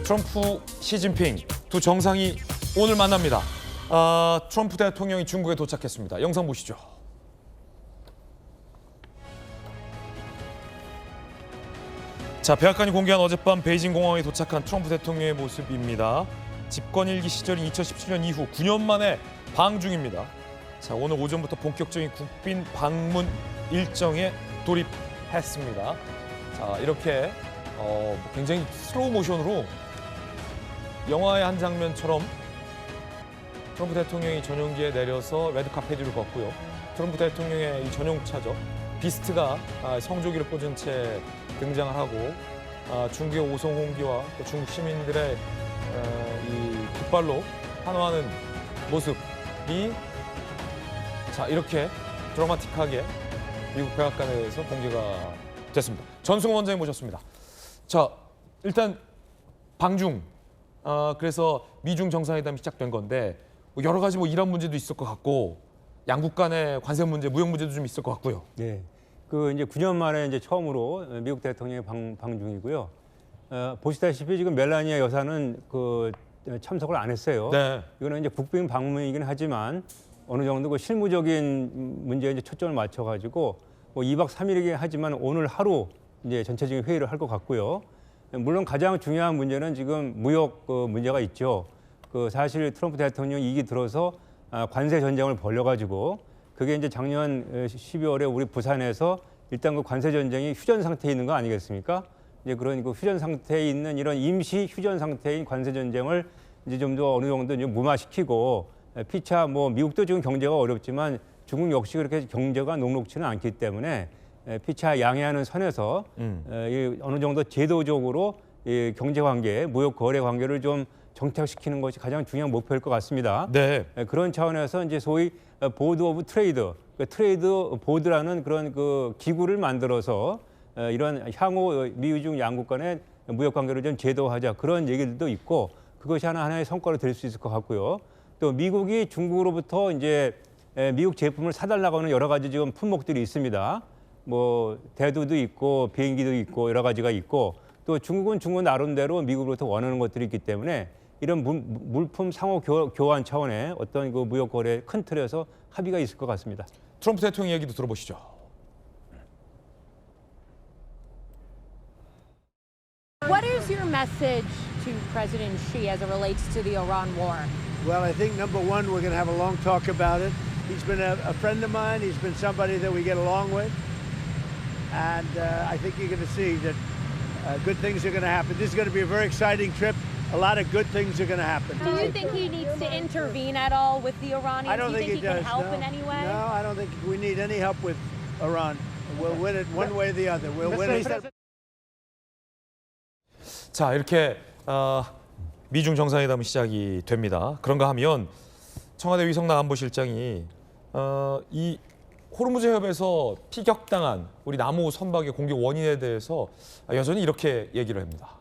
트럼프, 시진핑 두 정상이 오늘 만납니다. 트럼프 대통령이 중국에 도착했습니다. 영상 보시죠. 자, 백악관이 공개한 어젯밤 베이징 공항에 도착한 트럼프 대통령의 모습입니다. 집권 일기 시절인 2017년 이후 9년 만에 방중입니다. 자, 오늘 오전부터 본격적인 국빈 방문 일정에 돌입했습니다. 자, 이렇게 굉장히 슬로우 모션으로 영화의 한 장면처럼 트럼프 대통령이 전용기에 내려서 레드카펫 위를 걷고요. 트럼프 대통령의 이 전용차죠. 비스트가 성조기를 꽂은 채 등장을 하고 중국의 오송홍기와 또 중국 시민들의 이 깃발로 환호하는 모습이 자 이렇게 드라마틱하게 미국 백악관에서 공개가 됐습니다. 전승원 원장님 모셨습니다. 자, 일단 방중 그래서 미중 정상회담이 시작된 건데 여러 가지 이란 문제도 있을 것 같고 양국 간의 관세 문제, 무역 문제도 좀 있을 것 같고요. 네, 그 이제 9년 만에 이제 처음으로 미국 대통령이 방중이고요. 보시다시피 지금 멜라니아 여사는 그 참석을 안 했어요. 네. 이거는 이제 국빈 방문이긴 하지만 어느 정도 그 실무적인 문제에 이제 초점을 맞춰가지고 2박 3일이긴 하지만 오늘 하루 이제 전체적인 회의를 할 것 같고요. 물론 가장 중요한 문제는 지금 무역 문제가 있죠. 그 사실 트럼프 대통령이 이기 들어서 관세 전쟁을 벌여가지고 그게 이제 작년 12월에 우리 부산에서 일단 그 관세 전쟁이 휴전 상태에 있는 거 아니겠습니까? 이제 그런 그 휴전 상태에 있는 이런 임시 휴전 상태인 관세 전쟁을 이제 좀 더 어느 정도 좀 무마시키고 피차 미국도 지금 경제가 어렵지만 중국 역시 그렇게 경제가 녹록지는 않기 때문에 피차 양해하는 선에서 어느 정도 제도적으로 경제 관계, 무역 거래 관계를 좀 정착시키는 것이 가장 중요한 목표일 것 같습니다. 네. 그런 차원에서 이제 소위 보드 오브 트레이드, 트레이드 보드라는 그런 그 기구를 만들어서 이런 향후 미중 양국 간의 무역 관계를 좀 제도화하자 그런 얘기들도 있고 그것이 하나의 성과로 될 수 있을 것 같고요. 또 미국이 중국으로부터 이제 미국 제품을 사달라고 하는 여러 가지 지금 품목들이 있습니다. 대두도 있고 비행기도 있고 여러 가지가 있고 또 중국은 중국 나름대로 미국으로부터 원하는 것들이 있기 때문에 이런 물품 상호 교환 차원의 어떤 그 무역 거래 큰 틀에서 합의가 있을 것 같습니다. 트럼프 대통령 얘기도 들어보시죠. What is your message to President Xi as it relates to the Iran war? Well, I think number one, we're going to have a long talk about it. He's been a friend of mine. He's been somebody that we get along with. And I think you're going to see that good things are going to happen. This is going to be a very exciting trip. A lot of good things are going to happen. Do you think he needs to intervene at all with the Iranians? I don't think he he does. can help No. in any way? No, I don't think we need any help with Iran. We'll win it one way or the other. We'll win it. 자, 이렇게 미중 정상회담이 시작이 됩니다. 그런가 하면 청와대 위성락 안보실장이 이 호르무즈 해협에서 피격당한 우리 남호 선박의 공격 원인에 대해서 여전히 이렇게 얘기를 합니다.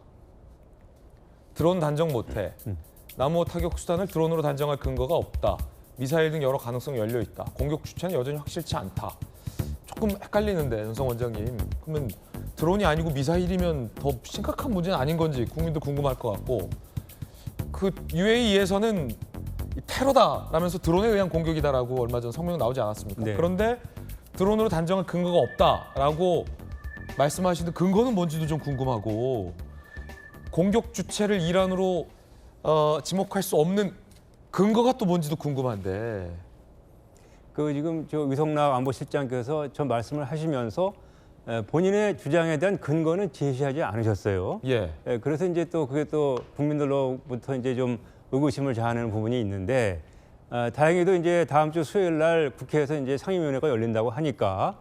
드론 단정 못해. 남호 타격 수단을 드론으로 단정할 근거가 없다. 미사일 등 여러 가능성이 열려 있다. 공격 주체는 여전히 확실치 않다. 조금 헷갈리는데 연성 원장님. 그러면 드론이 아니고 미사일이면 더 심각한 문제는 아닌 건지 국민도 궁금할 것 같고 그 UAE에서는 테러다라면서 드론에 의한 공격이다라고 얼마 전 성명 나오지 않았습니까? 네. 그런데 드론으로 단정할 근거가 없다라고 말씀하시는 근거는 뭔지도 좀 궁금하고 공격 주체를 이란으로 지목할 수 없는 근거가 또 뭔지도 궁금한데. 그 지금 저 위성락 안보실장께서 저 말씀을 하시면서 본인의 주장에 대한 근거는 제시하지 않으셨어요. 예. 그래서 이제 또 그게 또 국민들로부터 이제 좀 의구심을 자아내는 부분이 있는데 다행히도 이제 다음 주 수요일 날 국회에서 이제 상임위원회가 열린다고 하니까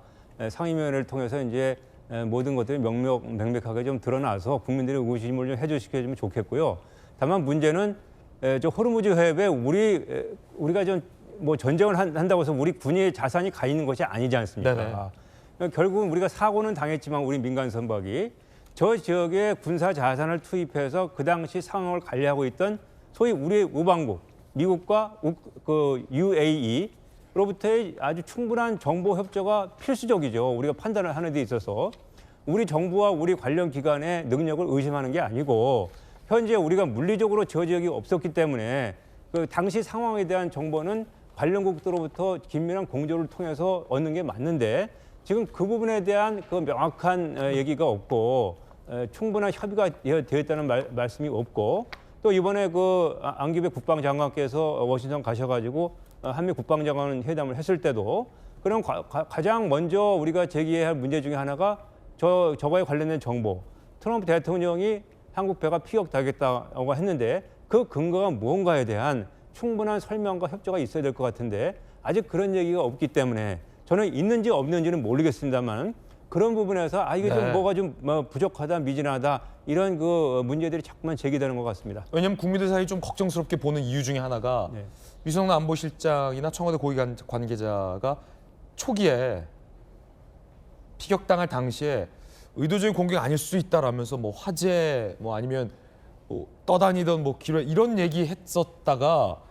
상임위원회를 통해서 이제 모든 것들이 명백하게 좀 드러나서 국민들의 의구심을 좀 해소시켜주면 좋겠고요. 다만 문제는 저 호르무즈 해협에 우리가 좀 전쟁을 한다고 해서 우리 군의 자산이 가 있는 것이 아니지 않습니까? 결국은 우리가 사고는 당했지만 우리 민간 선박이 저 지역에 군사 자산을 투입해서 그 당시 상황을 관리하고 있던 소위 우리의 우방국 미국과 그 UAE로부터의 아주 충분한 정보 협조가 필수적이죠. 우리가 판단을 하는 데 있어서 우리 정부와 우리 관련 기관의 능력을 의심하는 게 아니고 현재 우리가 물리적으로 저 지역이 없었기 때문에 그 당시 상황에 대한 정보는 관련국들로부터 긴밀한 공조를 통해서 얻는 게 맞는데 지금 그 부분에 대한 그 명확한 얘기가 없고 충분한 협의가 되었다는 말씀이 없고 또 이번에 그 안기백 국방장관께서 워싱턴 가셔가지고 한미 국방장관 회담을 했을 때도 그럼 가장 먼저 우리가 제기해야 할 문제 중에 하나가 저거에 관련된 정보. 트럼프 대통령이 한국 배가 피격당했다고 했는데 그 근거가 무언가에 대한 충분한 설명과 협조가 있어야 될 것 같은데 아직 그런 얘기가 없기 때문에 저는 있는지 없는지는 모르겠습니다만 그런 부분에서 이게 좀 네. 뭐가 좀 부족하다, 미진하다 이런 그 문제들이 자꾸만 제기되는 것 같습니다. 왜냐하면 국민들 사이 좀 걱정스럽게 보는 이유 중에 하나가 네. 유성남 안보실장이나 청와대 고위 관계자가 초기에 피격당할 당시에 의도적인 공격 아닐 수 있다라면서 뭐 화재 뭐 아니면 뭐 떠다니던 뭐 기뢰 이런 얘기 했었다가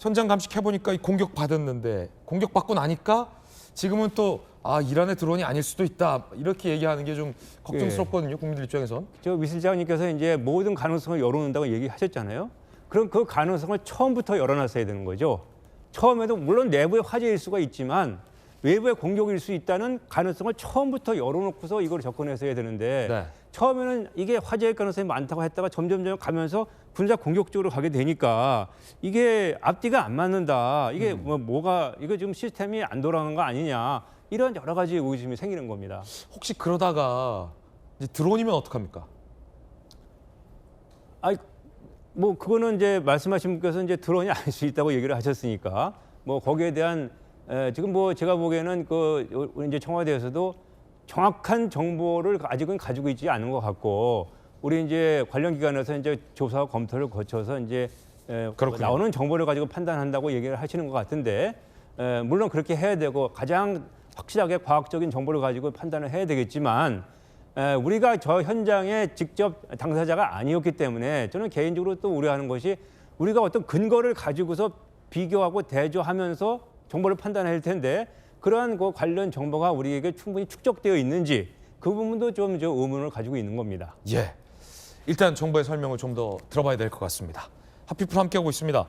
현장 감식해 보니까 공격 받았는데 공격 받고 나니까 지금은 또 이란의 드론이 아닐 수도 있다 이렇게 얘기하는 게 좀 걱정스럽거든요. 국민들 입장에선. 저 위 실장님께서 이제 모든 가능성을 열어놓는다고 얘기하셨잖아요. 그럼 그 가능성을 처음부터 열어놨어야 되는 거죠. 처음에도 물론 내부의 화재일 수가 있지만 외부의 공격일 수 있다는 가능성을 처음부터 열어놓고서 이걸 접근했어야 되는데 네. 처음에는 이게 화재일 가능성이 많다고 했다가 점점 가면서 군사 공격 쪽으로 가게 되니까 이게 앞뒤가 안 맞는다. 이게 이거 지금 시스템이 안 돌아가는 거 아니냐. 이런 여러 가지 의심이 생기는 겁니다. 혹시 그러다가 이제 드론이면 어떡합니까? 뭐 그거는 이제 말씀하신 분께서 이제 드론이 아닐 수 있다고 얘기를 하셨으니까 뭐 거기에 대한 지금 뭐 제가 보기에는 그 이제 청와대에서도 정확한 정보를 아직은 가지고 있지 않은 것 같고 우리 이제 관련 기관에서 이제 조사와 검토를 거쳐서 이제 그렇군요. 나오는 정보를 가지고 판단한다고 얘기를 하시는 것 같은데 물론 그렇게 해야 되고 가장 확실하게 과학적인 정보를 가지고 판단을 해야 되겠지만 우리가 저 현장에 직접 당사자가 아니었기 때문에 저는 개인적으로 또 우려하는 것이 우리가 어떤 근거를 가지고서 비교하고 대조하면서 정보를 판단해야 할 텐데 그러한 그 관련 정보가 우리에게 충분히 축적되어 있는지 그 부분도 좀 저 의문을 가지고 있는 겁니다. 예. 일단 정부의 설명을 좀 더 들어봐야 될 것 같습니다. 하피풀 함께하고 있습니다.